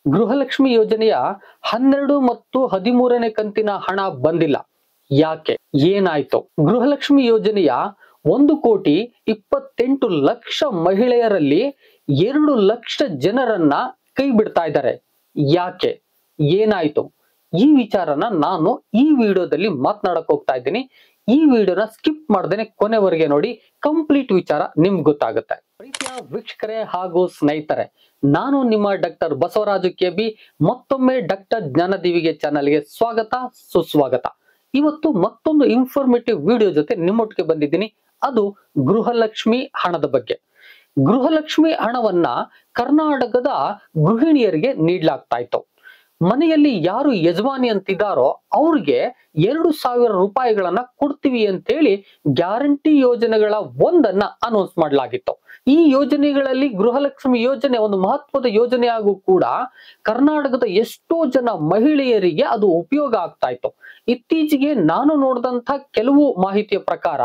ಗೃಹಲಕ್ಷ್ಮಿ ಯೋಜನೆಯ 12 ಮತ್ತು 13ನೇ ಕಂತಿನ ಹಣ ಬಂದಿಲ್ಲ. ಯಾಕೆ? ಏನಾಯ್ತು? ಗೃಹಲಕ್ಷ್ಮಿ ಯೋಜನೆಯ 1,28,00,000 ಮಹಿಳೆಯರಲ್ಲಿ 2 ಲಕ್ಷ ಜನರನ್ನ ಕೈ ಬಿಡ್ತಾ ಇದ್ದಾರೆ. ಯಾಕೆ? ಏನಾಯ್ತು? ಈ ವಿಚಾರನ ನಾನು ಈ ವಿಡಿಯೋದಲ್ಲಿ ಮಾತನಾಡಕ್ ಹೋಗ್ತಾ ಇದ್ದೀನಿ. ಈ ವಿಡಿಯೋನ ಸ್ಕಿಪ್ ಮಾಡ್ದೇನೆ ಕೊನೆವರೆಗೆ ನೋಡಿ, ಕಂಪ್ಲೀಟ್ ವಿಚಾರ ನಿಮ್ಗೆ ಗೊತ್ತಾಗುತ್ತೆ. ಪ್ರೀತಿಯ ವೀಕ್ಷಕರೇ ಹಾಗೂ ಸ್ನೇಹಿತರೆ, ನಾನು ನಿಮ್ಮ ಡಾಕ್ಟರ್ ಬಸವರಾಜು ಕೆಬಿ. ಮತ್ತೊಮ್ಮೆ ಡಾಕ್ಟರ್ ಜ್ಞಾನದೀವಿಗೆ ಚಾನಲ್ಗೆ ಸ್ವಾಗತ, ಸುಸ್ವಾಗತ. ಇವತ್ತು ಮತ್ತೊಂದು ಇನ್ಫಾರ್ಮೇಟಿವ್ ವಿಡಿಯೋ ಜೊತೆ ನಿಮ್ಮೊಟ್ಟಿಗೆ ಬಂದಿದ್ದೀನಿ. ಅದು ಗೃಹಲಕ್ಷ್ಮಿ ಹಣದ ಬಗ್ಗೆ. ಗೃಹಲಕ್ಷ್ಮಿ ಹಣವನ್ನ ಕರ್ನಾಟಕದ ಗೃಹಿಣಿಯರಿಗೆ ನೀಡಲಾಗ್ತಾ ಇತ್ತು. ಮನೆಯಲ್ಲಿ ಯಾರು ಯಜಮಾನಿ ಅಂತಿದ್ದಾರೋ ಅವ್ರಿಗೆ 2,000 ರೂಪಾಯಿಗಳನ್ನ ಕೊಡ್ತೀವಿ ಅಂತೇಳಿ ಗ್ಯಾರಂಟಿ ಯೋಜನೆಗಳ ಒಂದನ್ನ ಅನೌನ್ಸ್ ಮಾಡಲಾಗಿತ್ತು. ಈ ಯೋಜನೆಗಳಲ್ಲಿ ಗೃಹಲಕ್ಷ್ಮಿ ಯೋಜನೆ ಒಂದು ಮಹತ್ವದ ಯೋಜನೆಯಾಗೂ ಕೂಡ ಕರ್ನಾಟಕದ ಎಷ್ಟೋ ಜನ ಮಹಿಳೆಯರಿಗೆ ಅದು ಉಪಯೋಗ ಆಗ್ತಾ ಇತ್ತು. ಇತ್ತೀಚೆಗೆ ನಾನು ನೋಡಿದಂತ ಕೆಲವು ಮಾಹಿತಿಯ ಪ್ರಕಾರ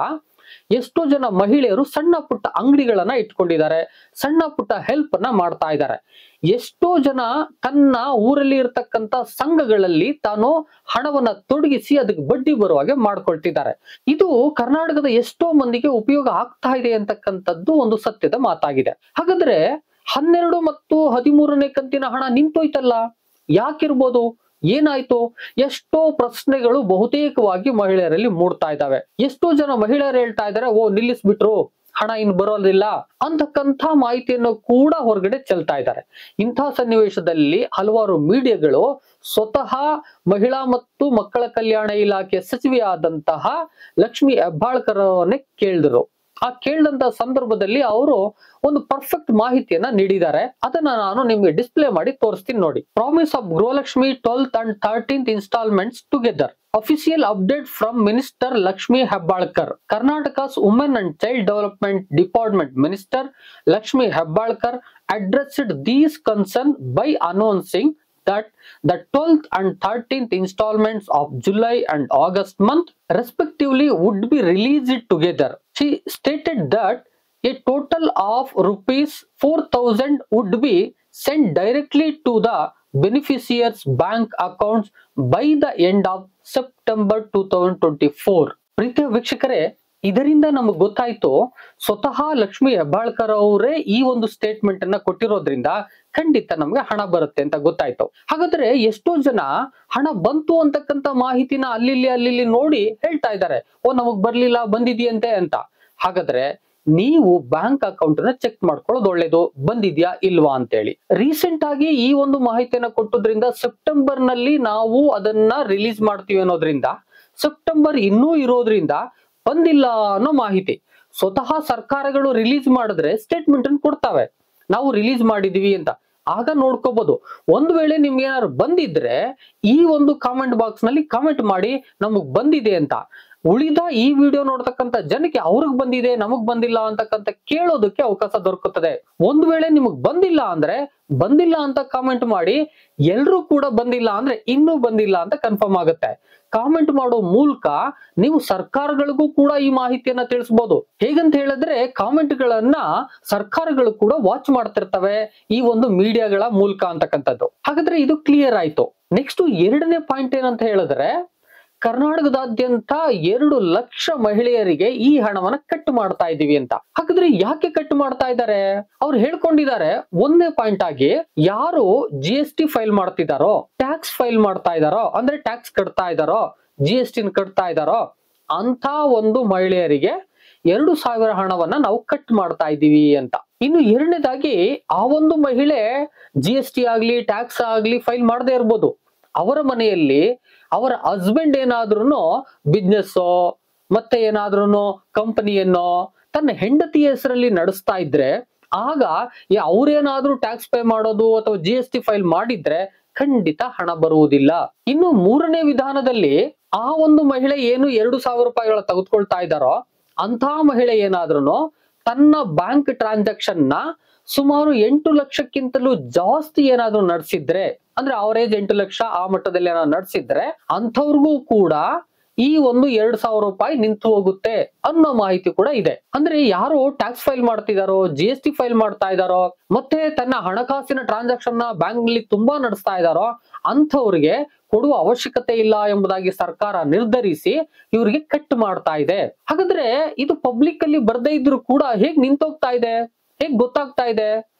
ಎಷ್ಟೋ ಜನ ಮಹಿಳೆಯರು ಸಣ್ಣ ಪುಟ್ಟ ಅಂಗಡಿಗಳನ್ನ ಇಟ್ಕೊಂಡಿದ್ದಾರೆ, ಸಣ್ಣ ಪುಟ್ಟ ಹೆಲ್ಪ್ ಅನ್ನ ಮಾಡ್ತಾ ಇದ್ದಾರೆ. ಎಷ್ಟೋ ಜನ ತನ್ನ ಊರಲ್ಲಿ ಇರ್ತಕ್ಕಂತ ಸಂಘಗಳಲ್ಲಿ ತಾನು ಹಣವನ್ನ ತೊಡಗಿಸಿ ಅದಕ್ಕೆ ಬಡ್ಡಿ ಬರುವಾಗೆ ಮಾಡ್ಕೊಳ್ತಿದ್ದಾರೆ. ಇದು ಕರ್ನಾಟಕದ ಎಷ್ಟೋ ಮಂದಿಗೆ ಉಪಯೋಗ ಆಗ್ತಾ ಇದೆ ಅಂತಕ್ಕಂಥದ್ದು ಒಂದು ಸತ್ಯದ ಮಾತಾಗಿದೆ. ಹಾಗಾದ್ರೆ 12 ಮತ್ತು 13ನೇ ಕಂತಿನ ಹಣ ನಿಂತೋಯ್ತಲ್ಲ, ಯಾಕಿರ್ಬೋದು? ಏನಾಯ್ತು? ಎಷ್ಟೋ ಪ್ರಶ್ನೆಗಳು ಬಹುತೇಕವಾಗಿ ಮಹಿಳೆಯರಲ್ಲಿ ಮೂಡ್ತಾ ಇದ್ದಾವೆ. ಎಷ್ಟೋ ಜನ ಮಹಿಳೆಯರು ಹೇಳ್ತಾ ಇದ್ದಾರೆ, ಓ ನಿಲ್ಲಿಸ್ಬಿಟ್ರು, ಹಣ ಇನ್ನು ಬರೋದಿಲ್ಲ ಅಂತಕ್ಕಂಥ ಮಾಹಿತಿಯನ್ನು ಕೂಡ ಹೊರಗಡೆ ಚೆಲ್ತಾ ಇದ್ದಾರೆ. ಇಂತಹ ಸನ್ನಿವೇಶದಲ್ಲಿ ಹಲವಾರು ಮೀಡಿಯಾಗಳು ಸ್ವತಃ ಮಹಿಳಾ ಮತ್ತು ಮಕ್ಕಳ ಕಲ್ಯಾಣ ಇಲಾಖೆ ಸಚಿವೆಯಾದಂತಹ ಲಕ್ಷ್ಮಿ ಹೆಬ್ಬಾಳ್ಕರ್ ಅವರನ್ನೇ ಕೇಳಿದ್ರು. ಆ ಕೇಳಿದಂತ ಸಂದರ್ಭದಲ್ಲಿ ಅವರು ಒಂದು ಪರ್ಫೆಕ್ಟ್ ಮಾಹಿತಿಯನ್ನ ನೀಡಿದ್ದಾರೆ. ಅದನ್ನ ನಾನು ನಿಮ್ಗೆ ಡಿಸ್ಪ್ಲೇ ಮಾಡಿ ತೋರಿಸ್ತೀನಿ ನೋಡಿ. Promise of Gruhalakshmi 12th and 13th installments together. Official update from Minister Lakshmi Hebbalkar. Karnataka's Women and Child Development Department Minister Lakshmi Hebbalkar addressed these concerns by announcing that the 12th and 13th installments of July and August month respectively would be released together. She stated that a total of rupees 4,000 would be sent directly to the beneficiaries' bank accounts by the end of September 2024. ಪ್ರೀತಿಯ ವೀಕ್ಷಕರೇ, ಇದರಿಂದ ನಮಗೆ ಗೊತ್ತಾಯ್ತು ಸ್ವತಃ ಲಕ್ಷ್ಮಿ ಹೆಬ್ಬಾಳ್ಕರ್ ಅವರೇ ಈ ಒಂದು statement ಅನ್ನ ಕೊಟ್ಟಿರೋದ್ರಿಂದ ಖಂಡಿತ ನಮ್ಗೆ ಹಣ ಬರುತ್ತೆ ಅಂತ ಗೊತ್ತಾಯ್ತು. ಹಾಗಾದ್ರೆ ಎಷ್ಟೋ ಜನ ಹಣ ಬಂತು ಅಂತಕ್ಕಂಥ ಮಾಹಿತಿನ ಅಲ್ಲಿ ನೋಡಿ ಹೇಳ್ತಾ ಇದ್ದಾರೆ, ಓ ನಮಗ್ ಬರ್ಲಿಲ್ಲ, ಬಂದಿದೆಯಂತೆ ಅಂತ. ಹಾಗಾದ್ರೆ ನೀವು ಬ್ಯಾಂಕ್ ಅಕೌಂಟ್ ನ ಚೆಕ್ ಮಾಡ್ಕೊಳ್ಳೋದು ಒಳ್ಳೇದು, ಬಂದಿದ್ಯಾ ಇಲ್ವಾ ಅಂತೇಳಿ. ರೀಸೆಂಟ್ ಆಗಿ ಈ ಒಂದು ಮಾಹಿತಿಯನ್ನ ಕೊಟ್ಟೋದ್ರಿಂದ ಸೆಪ್ಟೆಂಬರ್ ನಲ್ಲಿ ನಾವು ಅದನ್ನ ರಿಲೀಸ್ ಮಾಡ್ತೀವಿ ಅನ್ನೋದ್ರಿಂದ ಸೆಪ್ಟೆಂಬರ್ ಇನ್ನೂ ಇರೋದ್ರಿಂದ ಬಂದಿಲ್ಲ ಅನ್ನೋ ಮಾಹಿತಿ. ಸ್ವತಃ ಸರ್ಕಾರಗಳು ರಿಲೀಸ್ ಮಾಡಿದ್ರೆ ಸ್ಟೇಟ್ಮೆಂಟ್ ಅನ್ನು ಕೊಡ್ತಾವೆ, ನಾವು ರಿಲೀಸ್ ಮಾಡಿದೀವಿ ಅಂತ. ಆಗ ನೋಡ್ಕೋಬಹುದು. ಒಂದು ವೇಳೆ ನಿಮ್ಗೆ ಏನಾದ್ರು ಬಂದಿದ್ರೆ ಈ ಒಂದು ಕಾಮೆಂಟ್ ಬಾಕ್ಸ್ ನಲ್ಲಿ ಕಾಮೆಂಟ್ ಮಾಡಿ ನಮಗ್ ಬಂದಿದೆ ಅಂತ. ಉಳಿದ ಈ ವಿಡಿಯೋ ನೋಡ್ತಕ್ಕಂಥ ಜನಕ್ಕೆ ಅವ್ರಿಗೆ ಬಂದಿದೆ ನಮಗ್ ಬಂದಿಲ್ಲ ಅಂತಕ್ಕಂಥ ಕೇಳೋದಕ್ಕೆ ಅವಕಾಶ ದೊರಕುತ್ತದೆ. ಒಂದು ವೇಳೆ ನಿಮಗ್ ಬಂದಿಲ್ಲ ಅಂದ್ರೆ ಬಂದಿಲ್ಲ ಅಂತ ಕಾಮೆಂಟ್ ಮಾಡಿ, ಎಲ್ರೂ ಕೂಡ ಬಂದಿಲ್ಲ ಅಂದ್ರೆ ಇನ್ನೂ ಬಂದಿಲ್ಲ ಅಂತ ಕನ್ಫರ್ಮ್ ಆಗುತ್ತೆ. ಕಾಮೆಂಟ್ ಮಾಡೋ ಮೂಲಕ ನೀವು ಸರ್ಕಾರಗಳಿಗೂ ಕೂಡ ಈ ಮಾಹಿತಿಯನ್ನ ತಿಳಿಸಬಹುದು. ಹೇಗಂತ ಹೇಳಿದ್ರೆ ಕಾಮೆಂಟ್ ಗಳನ್ನ ಸರ್ಕಾರಗಳು ಕೂಡ ವಾಚ್ ಮಾಡ್ತಿರ್ತವೆ ಈ ಒಂದು ಮೀಡಿಯಾಗಳ ಮೂಲಕ ಅಂತಕ್ಕಂಥದ್ದು. ಹಾಗಾದ್ರೆ ಇದು ಕ್ಲಿಯರ್ ಆಯ್ತು. ನೆಕ್ಸ್ಟ್ 2ನೇ ಪಾಯಿಂಟ್ ಏನಂತ ಹೇಳಿದ್ರೆ, ಕರ್ನಾಟಕದಾದ್ಯಂತ 2 ಲಕ್ಷ ಮಹಿಳೆಯರಿಗೆ ಈ ಹಣವನ್ನ ಕಟ್ ಮಾಡ್ತಾ ಇದೀವಿ ಅಂತ. ಹಾಗಾದ್ರೆ ಯಾಕೆ ಕಟ್ ಮಾಡ್ತಾ ಇದ್ದಾರೆ? ಅವ್ರು ಹೇಳ್ಕೊಂಡಿದ್ದಾರೆ, 1ನೇ ಪಾಯಿಂಟ್ ಆಗಿ ಯಾರು GST ಫೈಲ್ ಮಾಡ್ತಿದಾರೋ, ಟ್ಯಾಕ್ಸ್ ಫೈಲ್ ಮಾಡ್ತಾ ಇದಾರೋ, ಅಂದ್ರೆ ಟ್ಯಾಕ್ಸ್ ಕಟ್ತಾ ಇದಾರೋ, GST ಕಟ್ತಾ ಇದಾರೋ ಅಂತ ಒಂದು ಮಹಿಳೆಯರಿಗೆ 2,000 ಹಣವನ್ನ ನಾವು ಕಟ್ ಮಾಡ್ತಾ ಇದೀವಿ ಅಂತ. ಇನ್ನು 2ನೇದಾಗಿ ಆ ಒಂದು ಮಹಿಳೆ GST ಆಗ್ಲಿ ಟ್ಯಾಕ್ಸ್ ಆಗ್ಲಿ ಫೈಲ್ ಮಾಡದೇ ಇರ್ಬೋದು. ಅವರ ಮನೆಯಲ್ಲಿ ಅವರ ಹಸ್ಬೆಂಡ್ ಏನಾದ್ರೂ ಬಿಸ್ನೆಸ್ ಮತ್ತೆ ಏನಾದ್ರೂ ಕಂಪನಿಯನ್ನೋ ತನ್ನ ಹೆಂಡತಿಯ ಹೆಸರಲ್ಲಿ ನಡೆಸ್ತಾ ಇದ್ರೆ ಆಗ ಅವ್ರೇನಾದ್ರೂ ಟ್ಯಾಕ್ಸ್ ಪೇ ಮಾಡೋದು ಅಥವಾ GST ಫೈಲ್ ಮಾಡಿದ್ರೆ ಖಂಡಿತ ಹಣ ಬರುವುದಿಲ್ಲ. ಇನ್ನು 3ನೇ ವಿಧಾನದಲ್ಲಿ ಆ ಒಂದು ಮಹಿಳೆ ಏನು 2,000 ರೂಪಾಯಿಗಳ ತೆಗೆದುಕೊಳ್ತಾ ಇದ್ದಾರೋ ಅಂತ ಮಹಿಳೆ ಏನಾದ್ರೂ ತನ್ನ ಬ್ಯಾಂಕ್ ಟ್ರಾನ್ಸಾಕ್ಷನ್ ನ ಸುಮಾರು 8 ಲಕ್ಷಕ್ಕಿಂತಲೂ ಜಾಸ್ತಿ ಏನಾದ್ರೂ ನಡೆಸಿದ್ರೆ, ಅಂದ್ರೆ ಅವರೇಜ್ 8 ಲಕ್ಷ ಆ ಮಟ್ಟದಲ್ಲಿ ಏನಾದ್ರು ನಡೆಸಿದ್ರೆ ಅಂಥವ್ರಿಗೂ ಕೂಡ ಈ ಒಂದು 2,000 ರೂಪಾಯಿ ನಿಂತು ಹೋಗುತ್ತೆ ಅನ್ನೋ ಮಾಹಿತಿ ಕೂಡ ಇದೆ. ಅಂದ್ರೆ ಯಾರು ಟ್ಯಾಕ್ಸ್ ಫೈಲ್ ಮಾಡ್ತಿದಾರೋ, GST ಫೈಲ್ ಮಾಡ್ತಾ ಇದಾರೋ, ಮತ್ತೆ ತನ್ನ ಹಣಕಾಸಿನ ಟ್ರಾನ್ಸಾಕ್ಷನ್ ನ ಬ್ಯಾಂಕ್ ನಲ್ಲಿ ತುಂಬಾ ನಡೆಸ್ತಾ ಇದಾರೋ ಅಂಥವ್ರಿಗೆ ಕೊಡುವ ಅವಶ್ಯಕತೆ ಇಲ್ಲ ಎಂಬುದಾಗಿ ಸರ್ಕಾರ ನಿರ್ಧರಿಸಿ ಇವರಿಗೆ ಕಟ್ ಮಾಡ್ತಾ ಇದೆ. ಹಾಗಾದ್ರೆ ಇದು ಪಬ್ಲಿಕ್ ಅಲ್ಲಿ ಬರ್ದೇ ಇದ್ರು ಕೂಡ ಹೇಗ್ ನಿಂತೋಗ್ತಾ ಇದೆ, ಹೇಗ್ ಗೊತ್ತಾಗ್ತಾ ಇದೆ?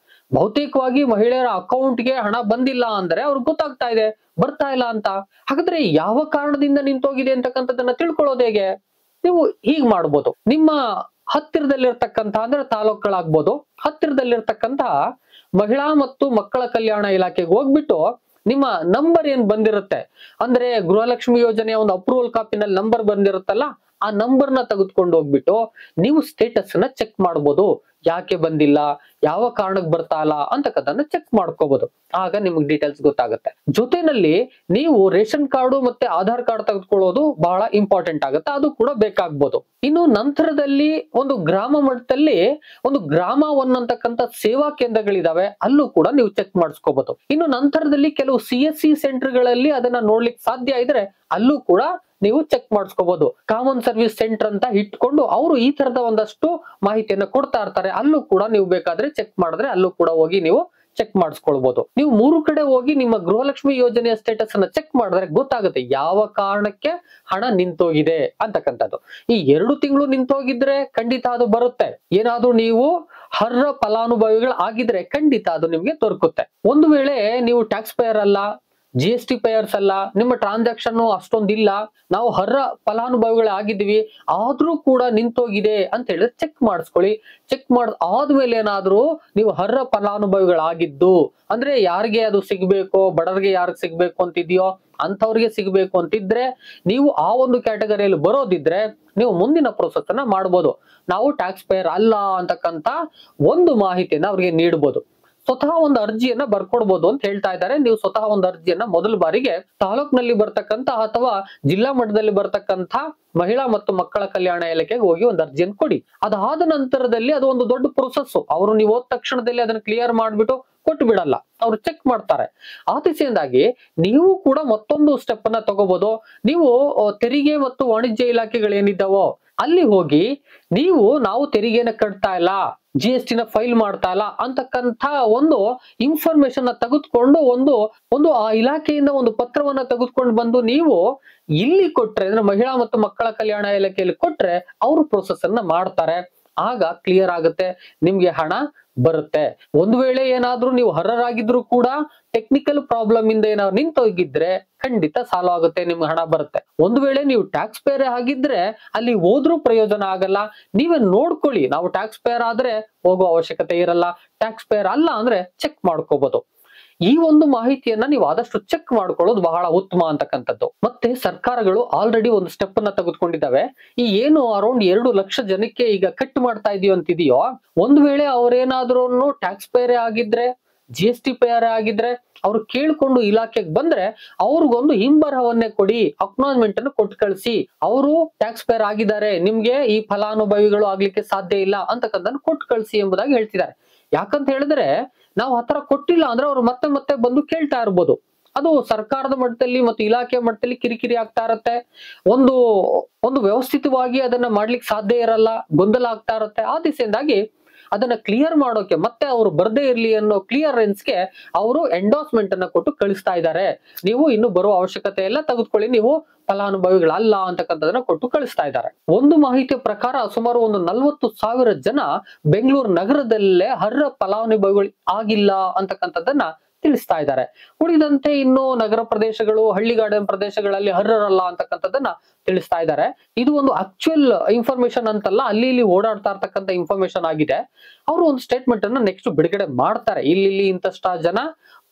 ಬಹುತೇಕವಾಗಿ ಮಹಿಳೆಯರ ಅಕೌಂಟ್ಗೆ ಹಣ ಬಂದಿಲ್ಲ ಅಂದ್ರೆ ಅವ್ರಿಗೆ ಗೊತ್ತಾಗ್ತಾ ಇದೆ ಬರ್ತಾ ಇಲ್ಲ ಅಂತ. ಹಾಗಾದ್ರೆ ಯಾವ ಕಾರಣದಿಂದ ನಿಂತೋಗಿದೆ ಅಂತಕ್ಕಂಥದ್ದನ್ನ ತಿಳ್ಕೊಳ್ಳೋದು ಹೇಗೆ? ನೀವು ಹೀಗ್ ಮಾಡ್ಬೋದು. ನಿಮ್ಮ ಹತ್ತಿರದಲ್ಲಿರ್ತಕ್ಕಂಥ ಅಂದ್ರೆ ತಾಲೂಕುಗಳಾಗ್ಬೋದು, ಹತ್ತಿರದಲ್ಲಿರ್ತಕ್ಕಂತಹ ಮಹಿಳಾ ಮತ್ತು ಮಕ್ಕಳ ಕಲ್ಯಾಣ ಇಲಾಖೆಗೆ ಹೋಗ್ಬಿಟ್ಟು ನಿಮ್ಮ ನಂಬರ್ ಏನ್ ಬಂದಿರುತ್ತೆ ಅಂದ್ರೆ ಗೃಹಲಕ್ಷ್ಮಿ ಯೋಜನೆಯ ಒಂದು ಅಪ್ರೂವಲ್ ಕಾಪಿನಲ್ಲಿ ನಂಬರ್ ಬಂದಿರುತ್ತಲ್ಲ, ಆ ನಂಬರ್ ನ ತೆಗೆದುಕೊಂಡು ಹೋಗ್ಬಿಟ್ಟು ನೀವು ಸ್ಟೇಟಸ್ ನ ಚೆಕ್ ಮಾಡ್ಬೋದು. ಯಾಕೆ ಬಂದಿಲ್ಲ, ಯಾವ ಕಾರಣಕ್ಕೆ ಬರ್ತಾ ಇಲ್ಲ ಅಂತಕ್ಕದನ್ನ ಚೆಕ್ ಮಾಡ್ಕೋಬಹುದು. ಆಗ ನಿಮ್ಗೆ ಡೀಟೇಲ್ಸ್ ಗೊತ್ತಾಗುತ್ತೆ. ಜೊತೆನಲ್ಲಿ ನೀವು ರೇಷನ್ ಕಾರ್ಡು ಮತ್ತೆ ಆಧಾರ್ ಕಾರ್ಡ್ ತೆಗೆದುಕೊಳ್ಳೋದು ಬಹಳ ಇಂಪಾರ್ಟೆಂಟ್ ಆಗುತ್ತೆ, ಅದು ಕೂಡ ಬೇಕಾಗ್ಬೋದು. ಇನ್ನು ನಂತರದಲ್ಲಿ ಒಂದು ಗ್ರಾಮ ಮಟ್ಟದಲ್ಲಿ ಒಂದು ಗ್ರಾಮ ಒನ್ ಅಂತಕ್ಕಂಥ ಸೇವಾ ಕೇಂದ್ರಗಳಿದಾವೆ, ಅಲ್ಲೂ ಕೂಡ ನೀವು ಚೆಕ್ ಮಾಡಿಸ್ಕೋಬಹುದು. ಇನ್ನು ನಂತರದಲ್ಲಿ ಕೆಲವು CSC ಸೆಂಟರ್ಗಳಲ್ಲಿ ಅದನ್ನ ನೋಡ್ಲಿಕ್ಕೆ ಸಾಧ್ಯ ಇದ್ರೆ ಅಲ್ಲೂ ಕೂಡ ನೀವು ಚೆಕ್ ಮಾಡಿಸ್ಕೋಬಹುದು. ಕಾಮನ್ ಸರ್ವಿಸ್ ಸೆಂಟರ್ ಅಂತ ಇಟ್ಕೊಂಡು ಅವರು ಈ ತರದ ಒಂದಷ್ಟು ಮಾಹಿತಿಯನ್ನ ಕೊಡ್ತಾ ಇರ್ತಾರೆ, ಅಲ್ಲೂ ಕೂಡ ನೀವು ಬೇಕಾದ್ರೆ ಚೆಕ್ ಮಾಡಿದ್ರೆ ಅಲ್ಲೂ ಕೂಡ ಹೋಗಿ ನೀವು ಚೆಕ್ ಮಾಡಿಸ್ಕೊಳ್ಬಹುದು. ನೀವು 3 ಕಡೆ ಹೋಗಿ ನಿಮ್ಮ ಗೃಹಲಕ್ಷ್ಮಿ ಯೋಜನೆಯ ಸ್ಟೇಟಸ್ ಅನ್ನ ಚೆಕ್ ಮಾಡಿದ್ರೆ ಗೊತ್ತಾಗುತ್ತೆ ಯಾವ ಕಾರಣಕ್ಕೆ ಹಣ ನಿಂತೋಗಿದೆ ಅಂತಕ್ಕಂಥದ್ದು. ಈ 2 ತಿಂಗಳು ನಿಂತೋಗಿದ್ರೆ ಖಂಡಿತ ಅದು ಬರುತ್ತೆ. ಏನಾದ್ರೂ ನೀವು ಅರ್ಹ ಫಲಾನುಭವಿಗಳು ಆಗಿದ್ರೆ ಖಂಡಿತ ಅದು ನಿಮ್ಗೆ ದೊರಕುತ್ತೆ. ಒಂದು ವೇಳೆ ನೀವು ಟ್ಯಾಕ್ಸ್ ಪೇಯರ್ ಅಲ್ಲ, GST ಪೇಯರ್ಸ್ ಅಲ್ಲ, ನಿಮ್ಮ ಟ್ರಾನ್ಸಾಕ್ಷನ್ ಅಷ್ಟೊಂದಿಲ್ಲ, ನಾವು ಅರ್ಹ ಫಲಾನುಭವಿಗಳು ಆಗಿದ್ವಿ ಆದ್ರೂ ಕೂಡ ನಿಂತೋಗಿದೆ ಅಂತ ಹೇಳಿದ್ರೆ ಚೆಕ್ ಮಾಡಿಸ್ಕೊಳ್ಳಿ. ಚೆಕ್ ಆದ್ಮೇಲೆ ಏನಾದ್ರೂ ನೀವು ಅರ್ಹ ಫಲಾನುಭವಿಗಳಾಗಿದ್ದು ಅಂದ್ರೆ ಯಾರಿಗೆ ಅದು ಸಿಗ್ಬೇಕು, ಬಡವರಿಗೆ ಯಾರಿಗೆ ಸಿಗ್ಬೇಕು ಅಂತಿದ್ಯೋ ಅಂಥವ್ರಿಗೆ ಸಿಗ್ಬೇಕು ಅಂತಿದ್ರೆ, ನೀವು ಆ ಒಂದು ಕ್ಯಾಟಗರಿಯಲ್ಲಿ ಬರೋದಿದ್ರೆ ನೀವು ಮುಂದಿನ ಪ್ರೊಸೆಸ್ ಅನ್ನ ಮಾಡ್ಬೋದು. ನಾವು ಟ್ಯಾಕ್ಸ್ ಪೇಯರ್ ಅಲ್ಲ ಅಂತಕ್ಕಂತ ಒಂದು ಮಾಹಿತಿಯನ್ನ ಅವ್ರಿಗೆ ನೀಡಬಹುದು. ಸ್ವತಃ ಒಂದು ಅರ್ಜಿಯನ್ನ ಬರ್ಕೊಡ್ಬೋದು ಅಂತ ಹೇಳ್ತಾ ಇದ್ದಾರೆ. ನೀವು ಸ್ವತಃ ಒಂದು ಅರ್ಜಿಯನ್ನ ಮೊದಲ ಬಾರಿಗೆ ತಾಲೂಕಿನಲ್ಲಿ ಬರ್ತಕ್ಕಂತ ಅಥವಾ ಜಿಲ್ಲಾ ಮಟ್ಟದಲ್ಲಿ ಬರ್ತಕ್ಕಂತ ಮಹಿಳಾ ಮತ್ತು ಮಕ್ಕಳ ಕಲ್ಯಾಣ ಇಲಾಖೆಗೆ ಹೋಗಿ ಒಂದು ಅರ್ಜಿಯನ್ನು ಕೊಡಿ. ಅದಾದ ನಂತರದಲ್ಲಿ ಅದು ಒಂದು ದೊಡ್ಡ ಪ್ರೊಸೆಸ್. ಅವರು ನೀವು ಹೋದ ತಕ್ಷಣದಲ್ಲಿ ಅದನ್ನ ಕ್ಲಿಯರ್ ಮಾಡ್ಬಿಟ್ಟು ಕೊಟ್ಟು ಬಿಡಲ್ಲ, ಅವ್ರು ಚೆಕ್ ಮಾಡ್ತಾರೆ. ಆ ದಿಸೆಯಿಂದಾಗಿ ನೀವು ಕೂಡ ಮತ್ತೊಂದು ಸ್ಟೆಪ್ ಅನ್ನ ತಗೋಬಹುದು. ನೀವು ತೆರಿಗೆ ಮತ್ತು ವಾಣಿಜ್ಯ ಇಲಾಖೆಗಳೇನಿದ್ದಾವೋ ಅಲ್ಲಿ ಹೋಗಿ ನಾವು ತೆರಿಗೆನ ಕಟ್ತಾ ಇಲ್ಲ, GST ನ ಫೈಲ್ ಮಾಡ್ತಾ ಇಲ್ಲ ಅಂತಕ್ಕಂಥ ಒಂದು ಇನ್ಫಾರ್ಮೇಶನ್ ತೆಗೆದುಕೊಂಡು ಒಂದು ಆ ಇಲಾಖೆಯಿಂದ ಒಂದು ಪತ್ರವನ್ನ ತೆಗೆದುಕೊಂಡು ಬಂದು ನೀವು ಇಲ್ಲಿ ಕೊಟ್ರೆ ಅಂದ್ರೆ ಮಹಿಳಾ ಮತ್ತು ಮಕ್ಕಳ ಕಲ್ಯಾಣ ಇಲಾಖೆಯಲ್ಲಿ ಕೊಟ್ರೆ ಅವರು ಪ್ರೊಸೆಸ್ ಅನ್ನ ಮಾಡ್ತಾರೆ. ಆಗ ಕ್ಲಿಯರ್ ಆಗುತ್ತೆ, ನಿಮ್ಗೆ ಹಣ ಬರುತ್ತೆ. ಒಂದು ವೇಳೆ ಏನಾದ್ರೂ ನೀವು ಅರ್ಹರಾಗಿದ್ರು ಕೂಡ ಟೆಕ್ನಿಕಲ್ ಪ್ರಾಬ್ಲಮ್ ಇಂದ ಏನಾದ್ರು ನಿಂತೋಗಿದ್ರೆ ಖಂಡಿತ ಸಾಲ್ವ್ ಆಗುತ್ತೆ, ನಿಮ್ಗೆ ಹಣ ಬರುತ್ತೆ. ಒಂದು ವೇಳೆ ನೀವು ಟ್ಯಾಕ್ಸ್ ಪೇಯರ್ ಆಗಿದ್ರೆ ಅಲ್ಲಿ ಹೋದ್ರೂ ಪ್ರಯೋಜನ ಆಗಲ್ಲ. ನೀವೇ ನೋಡ್ಕೊಳ್ಳಿ, ನಾವು ಟ್ಯಾಕ್ಸ್ ಪೇಯರ್ ಆದ್ರೆ ಹೋಗೋ ಅವಶ್ಯಕತೆ ಇರಲ್ಲ, ಟ್ಯಾಕ್ಸ್ ಪೇಯರ್ ಅಲ್ಲ ಅಂದ್ರೆ ಚೆಕ್ ಮಾಡ್ಕೋಬಹುದು. ಈ ಒಂದು ಮಾಹಿತಿಯನ್ನ ನೀವು ಆದಷ್ಟು ಚೆಕ್ ಮಾಡ್ಕೊಳ್ಳೋದು ಬಹಳ ಉತ್ತಮ ಅಂತಕ್ಕಂಥದ್ದು. ಮತ್ತೆ ಸರ್ಕಾರಗಳು ಆಲ್ರೆಡಿ ಒಂದು ಸ್ಟೆಪ್ ಅನ್ನ ತೆಗೆದುಕೊಂಡಿದ್ದಾವೆ. ಈ ಏನು ಅರೌಂಡ್ 2 ಲಕ್ಷ ಜನಕ್ಕೆ ಈಗ ಕಟ್ ಮಾಡ್ತಾ ಇದೆಯೋ ಅಂತಿದೆಯೋ, ಒಂದು ವೇಳೆ ಅವ್ರೇನಾದ್ರೂ ಟ್ಯಾಕ್ಸ್ ಪೇಯರ್ ಆಗಿದ್ರೆ, GST ಪೇಯರ್ ಆಗಿದ್ರೆ ಅವ್ರು ಕೇಳ್ಕೊಂಡು ಇಲಾಖೆಗೆ ಬಂದ್ರೆ ಅವ್ರಿಗೊಂದು ಹಿಂಬರಹವನ್ನೇ ಕೊಡಿ, ಅಕ್ನಾಲಜ್ಮೆಂಟ್ ಅನ್ನು ಕೊಟ್ಟು ಕಳಿಸಿ, ಅವರು ಟ್ಯಾಕ್ಸ್ ಪೇಯರ್ ಆಗಿದ್ದಾರೆ, ನಿಮ್ಗೆ ಈ ಫಲಾನುಭವಿಗಳು ಆಗ್ಲಿಕ್ಕೆ ಸಾಧ್ಯ ಇಲ್ಲ ಅಂತಕ್ಕಂಥದ್ದನ್ನು ಕೊಟ್ಟು ಕಳಿಸಿ ಎಂಬುದಾಗಿ ಹೇಳ್ತಿದ್ದಾರೆ. ಯಾಕಂತ ಹೇಳಿದ್ರೆ ನಾವು ಆತರ ಕೊಟ್ಟಿಲ್ಲ ಅಂದ್ರೆ ಅವ್ರು ಮತ್ತೆ ಮತ್ತೆ ಬಂದು ಕೇಳ್ತಾ ಇರ್ಬೋದು. ಅದು ಸರ್ಕಾರದ ಮಟ್ಟದಲ್ಲಿ ಮತ್ತು ಇಲಾಖೆ ಮಟ್ಟದಲ್ಲಿ ಕಿರಿಕಿರಿ ಆಗ್ತಾ ಇರತ್ತೆ. ಒಂದು ವ್ಯವಸ್ಥಿತವಾಗಿ ಅದನ್ನ ಮಾಡ್ಲಿಕ್ಕೆ ಸಾಧ್ಯ ಇರಲ್ಲ, ಗೊಂದಲ ಆಗ್ತಾ ಇರತ್ತೆ. ಆ ದಿಸೆಯಿಂದಾಗಿ ಅದನ್ನ ಕ್ಲಿಯರ್ ಮಾಡೋಕೆ ಮತ್ತೆ ಅವರು ಬರ್ದೇ ಇರ್ಲಿ ಅನ್ನೋ ಕ್ಲಿಯರೆನ್ಸ್ಗೆ ಅವರು ಎಂಡೋರ್ಸ್ಮೆಂಟ್ ಅನ್ನ ಕೊಟ್ಟು ಕಳಿಸ್ತಾ ಇದ್ದಾರೆ. ನೀವು ಇನ್ನು ಬರುವ ಅವಶ್ಯಕತೆ ಎಲ್ಲ ತೆಗೆದುಕೊಳ್ಳಿ, ನೀವು ಫಲಾನುಭವಿಗಳಲ್ಲ ಅಂತಕ್ಕಂಥದನ್ನ ಕೊಟ್ಟು ಕಳಿಸ್ತಾ ಇದ್ದಾರೆ. ಒಂದು ಮಾಹಿತಿಯ ಪ್ರಕಾರ ಸುಮಾರು ಒಂದು 40,000 ಜನ ಬೆಂಗಳೂರು ನಗರದಲ್ಲೇ ಅರ್ಹ ಫಲಾನುಭವಿಗಳು ಆಗಿಲ್ಲ ಅಂತಕ್ಕಂಥದ್ದನ್ನ ತಿಳಿಸ್ತಾ ಇದ್ದಾರೆ. ಉಳಿದಂತೆ ಇನ್ನು ನಗರ ಪ್ರದೇಶಗಳು, ಹಳ್ಳಿಗಾಡಿನ ಪ್ರದೇಶಗಳಲ್ಲಿ ಅರ್ಹರಲ್ಲ ಅಂತಕ್ಕಂಥದ್ದನ್ನ ತಿಳಿಸ್ತಾ ಇದ್ದಾರೆ. ಇದು ಒಂದು ಆಕ್ಚುಯಲ್ ಇನ್ಫಾರ್ಮೇಶನ್ ಅಂತಲ್ಲ, ಅಲ್ಲಿ ಇಲ್ಲಿ ಓಡಾಡ್ತಾ ಇರ್ತಕ್ಕಂಥ ಇನ್ಫಾರ್ಮೇಶನ್ ಆಗಿದೆ. ಅವರು ಒಂದು ಸ್ಟೇಟ್ಮೆಂಟ್ ಅನ್ನ ನೆಕ್ಸ್ಟ್ ಬಿಡುಗಡೆ ಮಾಡ್ತಾರೆ. ಇಲ್ಲಿ ಇಂತಷ್ಟ ಜನ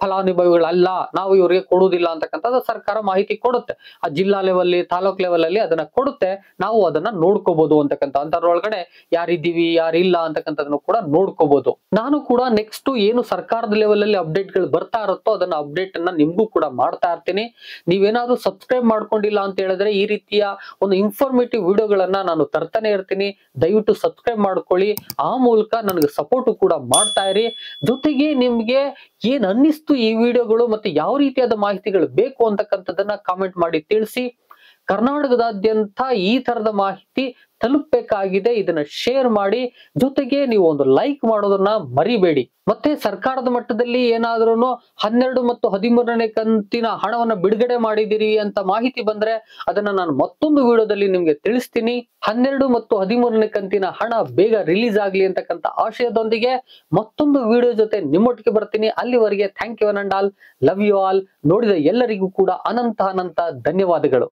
ಫಲಾನುಭವಿಗಳಲ್ಲ, ನಾವು ಇವರಿಗೆ ಕೊಡುವುದಿಲ್ಲ ಅಂತಕ್ಕಂಥದ್ದು ಸರ್ಕಾರ ಮಾಹಿತಿ ಕೊಡುತ್ತೆ. ಆ ಜಿಲ್ಲಾ ಲೆವೆಲ್, ತಾಲೂಕ್ ಲೆವೆಲ್ ಅಲ್ಲಿ ಅದನ್ನ ಕೊಡುತ್ತೆ. ನಾವು ಅದನ್ನ ನೋಡ್ಕೋಬಹುದು ಅಂತಕ್ಕಂಥ, ಅಂತರೊಳಗಡೆ ಯಾರಿದ್ದೀವಿ ಯಾರಿಲ್ಲ ಅಂತಕ್ಕಂಥದನ್ನು ಕೂಡ ನೋಡ್ಕೋಬಹುದು. ನಾನು ಕೂಡ ನೆಕ್ಸ್ಟ್ ಏನು ಸರ್ಕಾರದ ಲೆವೆಲ್ ಅಲ್ಲಿ ಅಪ್ಡೇಟ್ ಗಳು ಬರ್ತಾ ಇರುತ್ತೋ ಅದನ್ನ ಅಪ್ಡೇಟ್ ಅನ್ನ ನಿಮ್ಗೂ ಕೂಡ ಮಾಡ್ತಾ ಇರ್ತೀನಿ. ನೀವೇನಾದ್ರೂ ಸಬ್ಸ್ಕ್ರೈಬ್ ಮಾಡ್ಕೊಂಡಿಲ್ಲ ಅಂತ ಹೇಳಿದ್ರೆ ಈ ರೀತಿಯ ಒಂದು ಇನ್ಫಾರ್ಮೇಟಿವ್ ವಿಡಿಯೋಗಳನ್ನ ನಾನು ತರ್ತಾನೆ ಇರ್ತೀನಿ. ದಯವಿಟ್ಟು ಸಬ್ಸ್ಕ್ರೈಬ್ ಮಾಡ್ಕೊಳ್ಳಿ, ಆ ಮೂಲಕ ನನಗೆ ಸಪೋರ್ಟ್ ಕೂಡ ಮಾಡ್ತಾ ಇರಿ. ಜೊತೆಗೆ ನಿಮ್ಗೆ ಏನ್ ಅನ್ನಿಸ್ತು ಈ ವಿಡಿಯೋಗಳು ಮತ್ತೆ ಯಾವ ರೀತಿಯಾದ ಮಾಹಿತಿಗಳು ಬೇಕು ಅಂತಕ್ಕಂಥದ್ದನ್ನ ಕಾಮೆಂಟ್ ಮಾಡಿ ತಿಳಿಸಿ. ಕರ್ನಾಟಕದಾದ್ಯಂತ ಈ ತರದ ಮಾಹಿತಿ ತಲುಪಬೇಕಾಗಿದೆ. ಇದನ್ನ ಶೇರ್ ಮಾಡಿ, ಜೊತೆಗೆ ನೀವು ಒಂದು ಲೈಕ್ ಮಾಡೋದನ್ನ ಮರಿಬೇಡಿ. ಮತ್ತೆ ಸರ್ಕಾರದ ಮಟ್ಟದಲ್ಲಿ ಏನಾದ್ರೂ 12 ಮತ್ತು 13ನೇ ಕಂತಿನ ಹಣವನ್ನ ಬಿಡುಗಡೆ ಮಾಡಿದಿರಿ ಅಂತ ಮಾಹಿತಿ ಬಂದ್ರೆ ಅದನ್ನ ನಾನು ಮತ್ತೊಂದು ವಿಡಿಯೋದಲ್ಲಿ ನಿಮ್ಗೆ ತಿಳಿಸ್ತೀನಿ. 12 ಮತ್ತು 13ನೇ ಕಂತಿನ ಹಣ ಬೇಗ ರಿಲೀಸ್ ಆಗ್ಲಿ ಅಂತಕ್ಕಂಥ ಆಶಯದೊಂದಿಗೆ ಮತ್ತೊಂದು ವಿಡಿಯೋ ಜೊತೆ ನಿಮ್ಮೊಟ್ಟಿಗೆ ಬರ್ತೀನಿ. ಅಲ್ಲಿವರೆಗೆ thank you and all, love you all. ನೋಡಿದ ಎಲ್ಲರಿಗೂ ಕೂಡ ಅನಂತ ಧನ್ಯವಾದಗಳು.